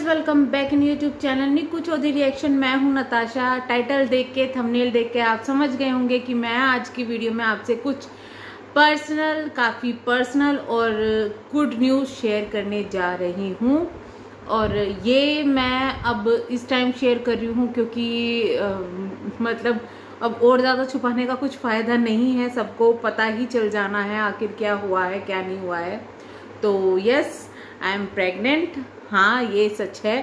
Welcome back in YouTube channel Nikku Chaudhary reaction. मैं हूं Natasha. Title देख के, थंबनेल देख के आप समझ गए होंगे कि मैं आज की वीडियो में आपसे कुछ काफ़ी पर्सनल और गुड न्यूज़ शेयर करने जा रही हूं। और ये मैं अब इस टाइम शेयर कर रही हूं क्योंकि अब और ज़्यादा छुपाने का कुछ फ़ायदा नहीं है, सबको पता ही चल जाना है आखिर क्या हुआ है क्या नहीं हुआ है। तो यस, आई एम प्रेग्नेंट। हाँ, ये सच है।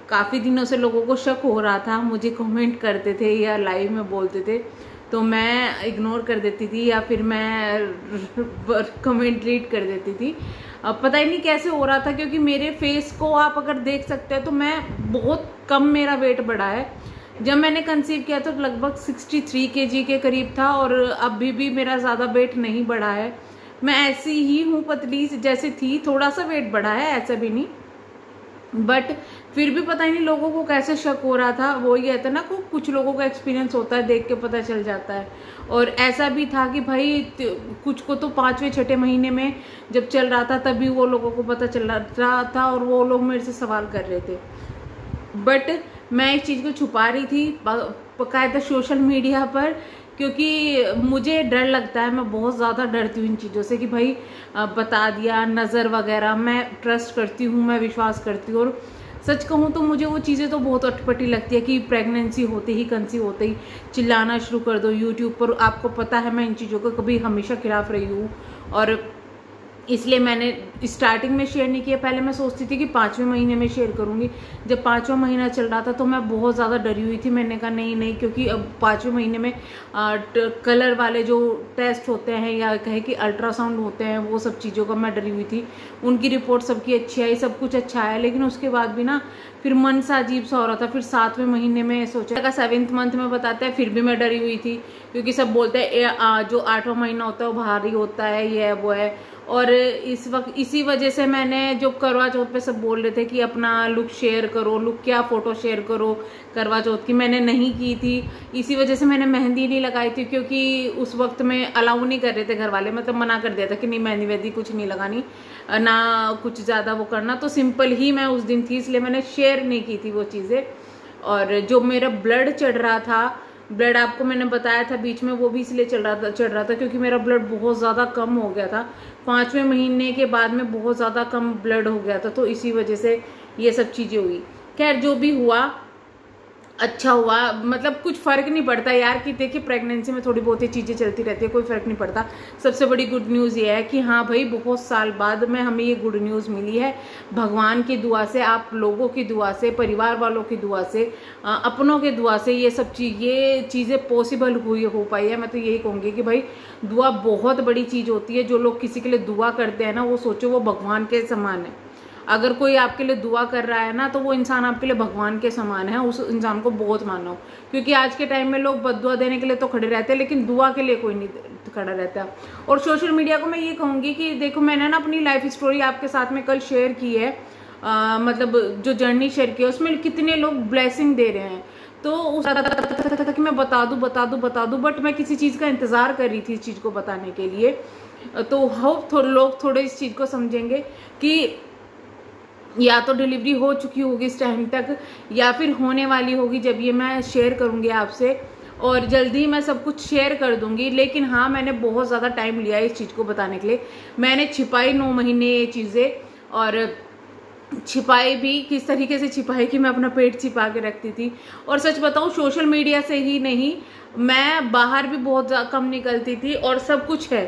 काफ़ी दिनों से लोगों को शक हो रहा था, मुझे कमेंट करते थे या लाइव में बोलते थे तो मैं इग्नोर कर देती थी या फिर मैं कमेंट रीड कर देती थी। अब पता ही नहीं कैसे हो रहा था, क्योंकि मेरे फेस को आप अगर देख सकते हैं तो मैं बहुत कम, मेरा वेट बढ़ा है। जब मैंने कंसीव किया तो लगभग 63 kg के करीब था और अभी भी मेरा ज़्यादा वेट नहीं बढ़ा है। मैं ऐसी ही हूँ, पतली जैसी थी, थोड़ा सा वेट बढ़ा है, ऐसा भी नहीं, बट फिर भी पता ही नहीं लोगों को कैसे शक हो रहा था। वो ये था ना, कुछ लोगों का एक्सपीरियंस होता है, देख के पता चल जाता है। और ऐसा भी था कि भाई कुछ को तो 5वें-6ठे महीने में जब चल रहा था तभी वो लोगों को पता चल रहा था और वो लोग मेरे से सवाल कर रहे थे। बट मैं इस चीज़ को छुपा रही थी बाकायदा सोशल मीडिया पर, क्योंकि मुझे डर लगता है। मैं बहुत ज़्यादा डरती हूँ इन चीज़ों से कि भाई बता दिया, नज़र वगैरह। मैं ट्रस्ट करती हूँ, मैं विश्वास करती हूँ। और सच कहूँ तो मुझे वो चीज़ें तो बहुत अटपटी लगती है कि प्रेगनेंसी होते ही, कंसीव होते ही चिल्लाना शुरू कर दो यूट्यूब पर। आपको पता है मैं इन चीज़ों को कभी हमेशा खिलाफ रही हूँ और इसलिए मैंने स्टार्टिंग में शेयर नहीं किया। पहले मैं सोचती थी कि 5वें महीने में शेयर करूंगी। जब 5वां महीना चल रहा था तो मैं बहुत ज़्यादा डरी हुई थी। मैंने कहा नहीं, क्योंकि अब 5वें महीने में कलर वाले जो टेस्ट होते हैं या कहे कि अल्ट्रासाउंड होते हैं, वो सब चीज़ों का मैं डरी हुई थी। उनकी रिपोर्ट सबकी अच्छी आई, सब कुछ अच्छा आया, लेकिन उसके बाद भी ना फिर मन सा अजीब सा हो रहा था। फिर 7वें महीने में सोचा, 7th मंथ में बताते हैं, फिर भी मैं डरी हुई थी क्योंकि सब बोलते हैं जो 8वां महीना होता है वो भारी होता है, ये है वो है। और इस वक्त इसी वजह से मैंने जो करवा चौथ पे सब बोल रहे थे कि अपना लुक शेयर करो, लुक क्या फ़ोटो शेयर करो करवा चौथ की, मैंने नहीं की थी। इसी वजह से मैंने मेहंदी नहीं लगाई थी, क्योंकि उस वक्त में अलाउ नहीं कर रहे थे घर वाले, मतलब मना कर दिया था कि नहीं मेहंदी वेहंदी कुछ नहीं लगानी, ना कुछ ज़्यादा वो करना। तो सिंपल ही मैं उस दिन थी, इसलिए मैंने शेयर नहीं की थी वो चीज़ें। और जो मेरा ब्लड चढ़ रहा था, ब्लड आपको मैंने बताया था बीच में, वो भी इसलिए चढ़ रहा था क्योंकि मेरा ब्लड बहुत ज़्यादा कम हो गया था। 5वें महीने के बाद में बहुत ज़्यादा कम ब्लड हो गया था, तो इसी वजह से ये सब चीज़ें हुई। खैर, जो भी हुआ अच्छा हुआ, मतलब कुछ फ़र्क नहीं पड़ता यार कि देखिए प्रेगनेंसी में थोड़ी बहुत ही चीज़ें चलती रहती है, कोई फ़र्क नहीं पड़ता। सबसे बड़ी गुड न्यूज़ ये है कि हाँ भाई, बहुत साल बाद में हमें ये गुड न्यूज़ मिली है। भगवान की दुआ से, आप लोगों की दुआ से, परिवार वालों की दुआ से, अपनों के दुआ से ये चीज़ें पॉसिबल हो पाई है। मैं तो यही कहूँगी कि भाई दुआ बहुत बड़ी चीज़ होती है। जो लोग किसी के लिए दुआ करते हैं ना, वो सोचो वो भगवान के समान है। अगर कोई आपके लिए दुआ कर रहा है ना, तो वो इंसान आपके लिए भगवान के समान है। उस इंसान को बहुत मानो, क्योंकि आज के टाइम में लोग बद्दुआ देने के लिए तो खड़े रहते हैं, लेकिन दुआ के लिए कोई नहीं खड़ा रहता। और सोशल मीडिया को मैं ये कहूँगी कि देखो, मैंने ना अपनी लाइफ स्टोरी आपके साथ में कल शेयर की है, मतलब जो जर्नी शेयर की है, उसमें कितने लोग ब्लेसिंग दे रहे हैं। तो उस कि मैं बता दूं, बट मैं किसी चीज़ का इंतज़ार कर रही थी इस चीज़ को बताने के लिए। तो होप लोग थोड़े इस चीज़ को समझेंगे कि या तो डिलीवरी हो चुकी होगी इस टाइम तक, या फिर होने वाली होगी जब ये मैं शेयर करूँगी आपसे, और जल्दी मैं सब कुछ शेयर कर दूंगी। लेकिन हाँ, मैंने बहुत ज़्यादा टाइम लिया इस चीज़ को बताने के लिए। मैंने छिपाई 9 महीने ये चीज़ें, और छिपाई भी किस तरीके से छिपाई कि मैं अपना पेट छिपा के रखती थी। और सच बताऊँ, सोशल मीडिया से ही नहीं, मैं बाहर भी बहुत कम निकलती थी। और सब कुछ है,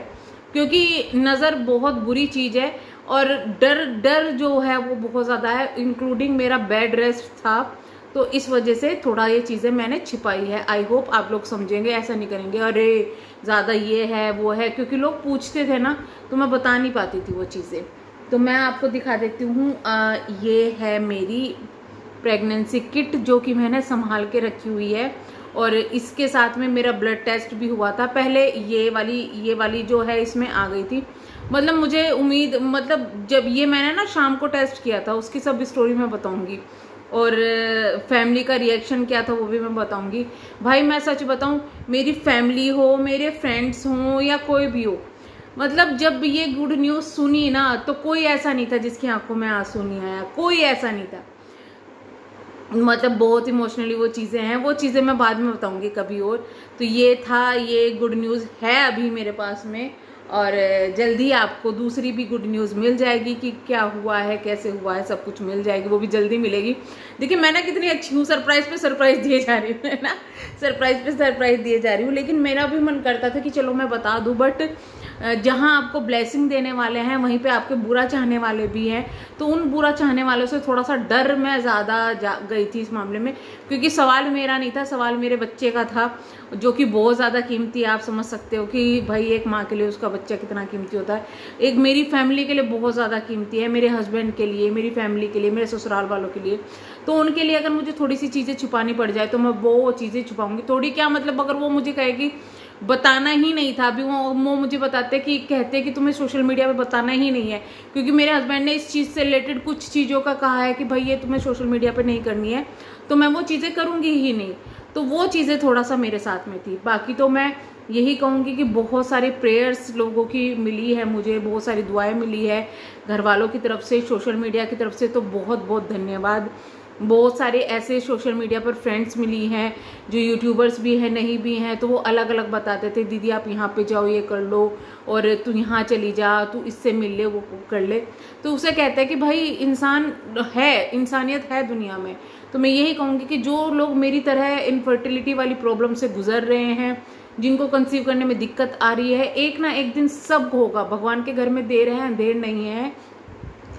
क्योंकि नज़र बहुत बुरी चीज़ है और डर जो है वो बहुत ज़्यादा है, इंक्लूडिंग मेरा बेड रेस्ट था। तो इस वजह से थोड़ा ये चीज़ें मैंने छिपाई है। आई होप आप लोग समझेंगे, ऐसा नहीं करेंगे अरे ज़्यादा ये है वो है, क्योंकि लोग पूछते थे ना, तो मैं बता नहीं पाती थी वो चीज़ें। तो मैं आपको दिखा देती हूँ, ये है मेरी प्रेगनेंसी किट जो कि मैंने संभाल के रखी हुई है। और इसके साथ में मेरा ब्लड टेस्ट भी हुआ था। पहले ये वाली जो है इसमें आ गई थी, मतलब मुझे उम्मीद, मतलब जब ये मैंने ना शाम को टेस्ट किया था, उसकी सब स्टोरी मैं बताऊंगी। और फैमिली का रिएक्शन क्या था वो भी मैं बताऊंगी। भाई मैं सच बताऊं, मेरी फैमिली हो, मेरे फ्रेंड्स हों या कोई भी हो, मतलब जब ये गुड न्यूज़ सुनी ना, तो कोई ऐसा नहीं था जिसकी आंखों में आंसू नहीं आया, कोई ऐसा नहीं था। मतलब बहुत इमोशनली वो चीज़ें हैं, वो चीज़ें मैं बाद में बताऊंगी कभी और। तो ये था, ये गुड न्यूज़ है अभी मेरे पास में, और जल्दी आपको दूसरी भी गुड न्यूज़ मिल जाएगी कि क्या हुआ है, कैसे हुआ है, सब कुछ मिल जाएगी, वो भी जल्दी मिलेगी। देखिए मैं ना कितनी अच्छी हूँ, सरप्राइज पे सरप्राइज दिए जा रही हूँ, है ना, सरप्राइज पे सरप्राइज दिए जा रही हूँ। लेकिन मेरा भी मन करता था कि चलो मैं बता दूँ, बट जहाँ आपको ब्लेसिंग देने वाले हैं वहीं पे आपके बुरा चाहने वाले भी हैं, तो उन बुरा चाहने वालों से थोड़ा सा डर मैं ज़्यादा गई थी इस मामले में, क्योंकि सवाल मेरा नहीं था, सवाल मेरे बच्चे का था, जो कि बहुत ज़्यादा कीमती है। आप समझ सकते हो कि भाई एक माँ के लिए उसका बच्चा कितना कीमती होता है, एक मेरी फैमिली के लिए बहुत ज़्यादा कीमती है, मेरे हस्बैंड के लिए, मेरी फैमिली के लिए, मेरे ससुराल वालों के लिए। तो उनके लिए अगर मुझे थोड़ी सी चीज़ें छुपानी पड़ जाए तो मैं वो चीज़ें छुपाऊंगी। थोड़ी क्या मतलब, अगर वो मुझे कहेगी बताना ही नहीं था, अभी वो मुझे बताते कि कहते कि तुम्हें सोशल मीडिया पे बताना ही नहीं है, क्योंकि मेरे हस्बैंड ने इस चीज़ से रिलेटेड कुछ चीज़ों का कहा है कि भाई ये तुम्हें सोशल मीडिया पे नहीं करनी है, तो मैं वो चीज़ें करूँगी ही नहीं। तो वो चीज़ें थोड़ा सा मेरे साथ में थी। बाकी तो मैं यही कहूँगी कि बहुत सारी प्रेयर्स लोगों की मिली है, मुझे बहुत सारी दुआएं मिली है घर वालों की तरफ से, सोशल मीडिया की तरफ से, तो बहुत बहुत धन्यवाद। बहुत सारे ऐसे सोशल मीडिया पर फ्रेंड्स मिली हैं जो यूट्यूबर्स भी हैं, नहीं भी हैं, तो वो अलग अलग बताते थे, दीदी आप यहाँ पे जाओ, ये कर लो, और तू यहाँ चली जा, तू इससे मिल ले, वो कर ले। तो उसे कहते हैं कि भाई इंसान है, इंसानियत है दुनिया में। तो मैं यही कहूँगी कि जो लोग मेरी तरह इनफर्टिलिटी वाली प्रॉब्लम से गुजर रहे हैं, जिनको कंसीव करने में दिक्कत आ रही है, एक ना एक दिन सब होगा, भगवान के घर में देर है अंधेर नहीं है।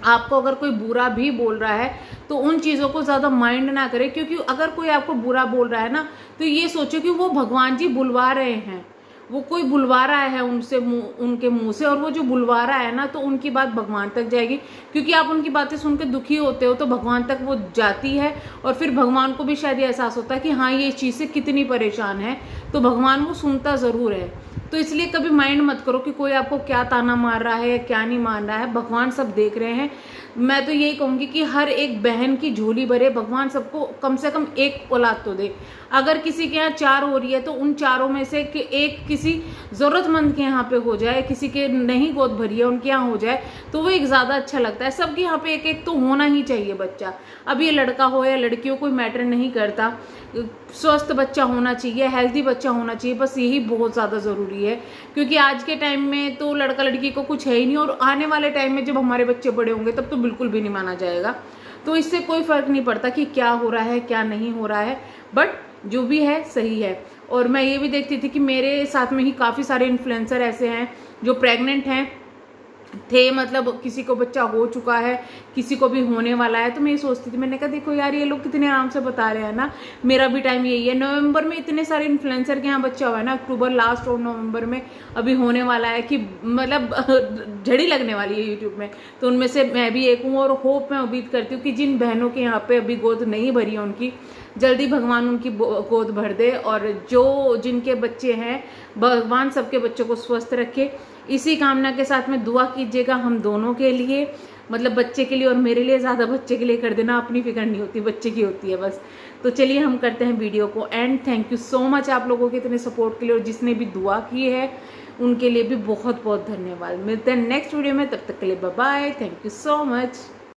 आपको अगर कोई बुरा भी बोल रहा है तो उन चीज़ों को ज़्यादा माइंड ना करें, क्योंकि अगर कोई आपको बुरा बोल रहा है ना, तो ये सोचो कि वो भगवान जी बुलवा रहे हैं, वो कोई बुलवा रहा है उनसे, उनके मुंह से, और वो जो बुलवा रहा है ना, तो उनकी बात भगवान तक जाएगी, क्योंकि आप उनकी बातें सुन के दुखी होते हो तो भगवान तक वो जाती है, और फिर भगवान को भी शायद ये एहसास होता है कि हाँ ये चीज़ से कितनी परेशान है, तो भगवान वो सुनता ज़रूर है। तो इसलिए कभी माइंड मत करो कि कोई आपको क्या ताना मार रहा है या क्या नहीं मान रहा है, भगवान सब देख रहे हैं। मैं तो यही कहूँगी कि हर एक बहन की झोली भरे, भगवान सबको कम से कम एक औलाद तो दे। अगर किसी के यहाँ 4 हो रही है तो उन 4 में से एक किसी ज़रूरतमंद के यहाँ पे हो जाए, किसी के नहीं गोद भरी है उनके यहाँ हो जाए, तो वो एक ज़्यादा अच्छा लगता है। सबके यहाँ पे एक एक तो होना ही चाहिए बच्चा। अब ये लड़का हो या लड़की हो, कोई मैटर नहीं करता, स्वस्थ बच्चा होना चाहिए, हेल्दी बच्चा होना चाहिए, बस यही बहुत ज़्यादा ज़रूरी है। क्योंकि आज के टाइम में तो लड़का लड़की को कुछ है ही नहीं, और आने वाले टाइम में जब हमारे बच्चे बड़े होंगे तब तो बिल्कुल भी नहीं माना जाएगा। तो इससे कोई फ़र्क नहीं पड़ता कि क्या हो रहा है क्या नहीं हो रहा है, बट जो भी है सही है। और मैं ये भी देखती थी कि मेरे साथ में ही काफ़ी सारे इन्फ्लुएंसर ऐसे हैं जो प्रेग्नेंट हैं थे, मतलब किसी को बच्चा हो चुका है, किसी को भी होने वाला है। तो मैं ये सोचती थी, मैंने कहा देखो यार ये लोग कितने आराम से बता रहे हैं ना, मेरा भी टाइम यही है। नवंबर में इतने सारे इन्फ्लुएंसर के यहाँ बच्चा हुआ है ना, अक्टूबर लास्ट और नवंबर में अभी होने वाला है, कि मतलब झड़ी लगने वाली है यूट्यूब में। तो उनमें से मैं भी एक हूँ, और होप मैं उम्मीद करती हूँ कि जिन बहनों के यहाँ पे अभी गोद नहीं भरी है उनकी जल्दी भगवान उनकी गोद भर दे, और जो जिनके बच्चे हैं भगवान सबके बच्चों को स्वस्थ रखे। इसी कामना के साथ में दुआ कीजिएगा हम दोनों के लिए, मतलब बच्चे के लिए और मेरे लिए। ज़्यादा बच्चे के लिए कर देना, अपनी फिक्र नहीं होती, बच्चे की होती है बस। तो चलिए हम करते हैं वीडियो को and. Thank you so much आप लोगों के इतने सपोर्ट के लिए, और जिसने भी दुआ की है उनके लिए भी बहुत बहुत धन्यवाद। मिलते हैं नेक्स्ट वीडियो में, तब तक के लिए bye bye, thank you so much.